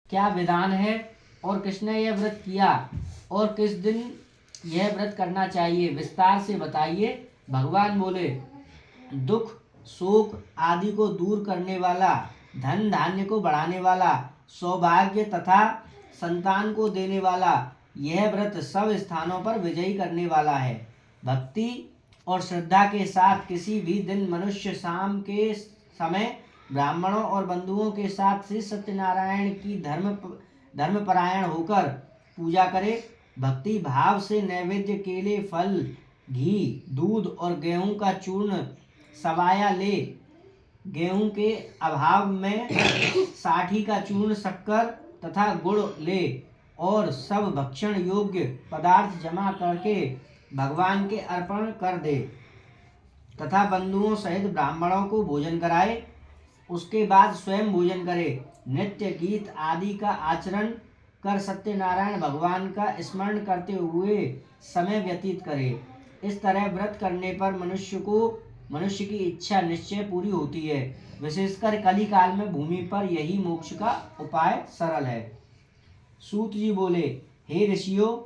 क्या विधान है और किसने यह व्रत किया और किस दिन यह व्रत करना चाहिए, विस्तार से बताइए। भगवान बोले, दुख शोक आदि को दूर करने वाला, धन धान्य को बढ़ाने वाला, सौभाग्य तथा संतान को देने वाला यह व्रत सब स्थानों पर विजयी करने वाला है। भक्ति और श्रद्धा के साथ किसी भी दिन मनुष्य शाम के समय ब्राह्मणों और बंधुओं के साथ श्री सत्यनारायण की धर्मपरायण होकर पूजा करे। भक्ति भाव से नैवेद्य केले फल घी दूध और गेहूं का चूर्ण सवाया ले। गेहूं के अभाव में साठी का चूर्ण शक्कर तथा गुड़ ले और सब भक्षण योग्य पदार्थ जमा करके भगवान के अर्पण कर दे तथा बंधुओं सहित ब्राह्मणों को भोजन कराए। उसके बाद स्वयं भोजन करे। नृत्य गीत आदि का आचरण कर सत्यनारायण भगवान का स्मरण करते हुए समय व्यतीत करे। इस तरह व्रत करने पर मनुष्य की इच्छा निश्चय पूरी होती है। विशेषकर कली काल में भूमि पर यही मोक्ष का उपाय सरल है। सूत जी बोले, हे ऋषियों,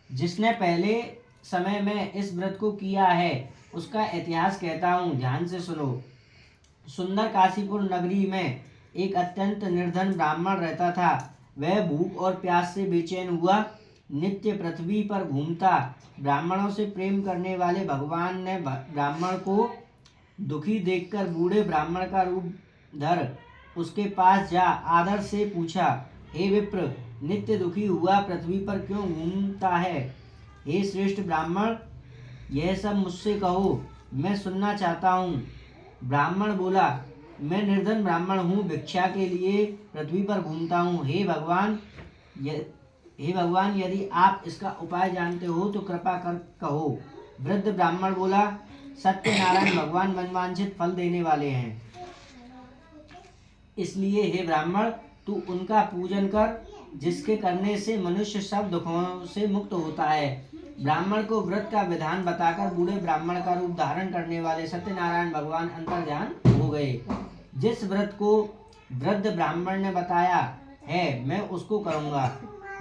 जिसने पहले समय में इस व्रत को किया है उसका इतिहास कहता हूँ, ध्यान से सुनो। सुंदर काशीपुर नगरी में एक अत्यंत निर्धन ब्राह्मण रहता था। वह भूख और प्यास से बेचैन हुआ नित्य पृथ्वी पर घूमता। ब्राह्मणों से प्रेम करने वाले भगवान ने ब्राह्मण को दुखी देखकर बूढ़े ब्राह्मण का रूप धर उसके पास जा आदर से पूछा, हे विप्र, नित्य दुखी हुआ पृथ्वी पर क्यों घूमता है? हे श्रेष्ठ ब्राह्मण, यह सब मुझसे कहो, मैं सुनना चाहता हूँ। ब्राह्मण बोला, मैं निर्धन ब्राह्मण हूँ, भिक्षा के लिए पृथ्वी पर घूमता हूँ। हे भगवान, यदि आप इसका उपाय जानते हो तो कृपा कर कहो। वृद्ध ब्राह्मण बोला, सत्यनारायण भगवान मनवांछित फल देने वाले हैं, इसलिए हे ब्राह्मण, तू उनका पूजन कर, जिसके करने से मनुष्य सब दुखों से मुक्त होता है। ब्राह्मण को व्रत का विधान बताकर बूढ़े ब्राह्मण का रूप धारण करने वाले सत्यनारायण भगवान अंतर्ध्यान हो गए। जिस व्रत को वृद्ध ब्राह्मण ने बताया है मैं उसको करूँगा।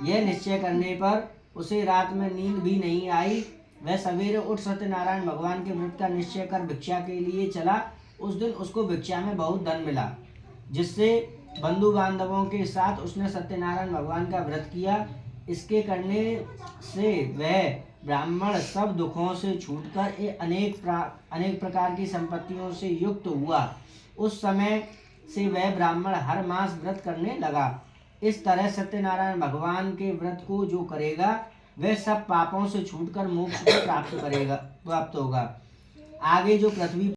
यह निश्चय करने पर उसे रात में नींद भी नहीं आई। वह सवेरे उठ सत्यनारायण भगवान के व्रत का निश्चय कर भिक्षा के लिए चला। उस दिन उसको भिक्षा में बहुत धन मिला, जिससे बंधु बांधवों के साथ उसने सत्यनारायण भगवान का व्रत किया। इसके करने से वह ब्राह्मण सब दुखों से छूटकर अनेक प्रकार की संपत्तियों से युक्त हुआ। उस समय से वह ब्राह्मण हर मास व्रत करने लगा। इस तरह सत्यनारायण भगवान के व्रत को जो करेगा वह सब पापों से छूटकर मोक्ष को प्राप्त होगा। आगे जो पृथ्वी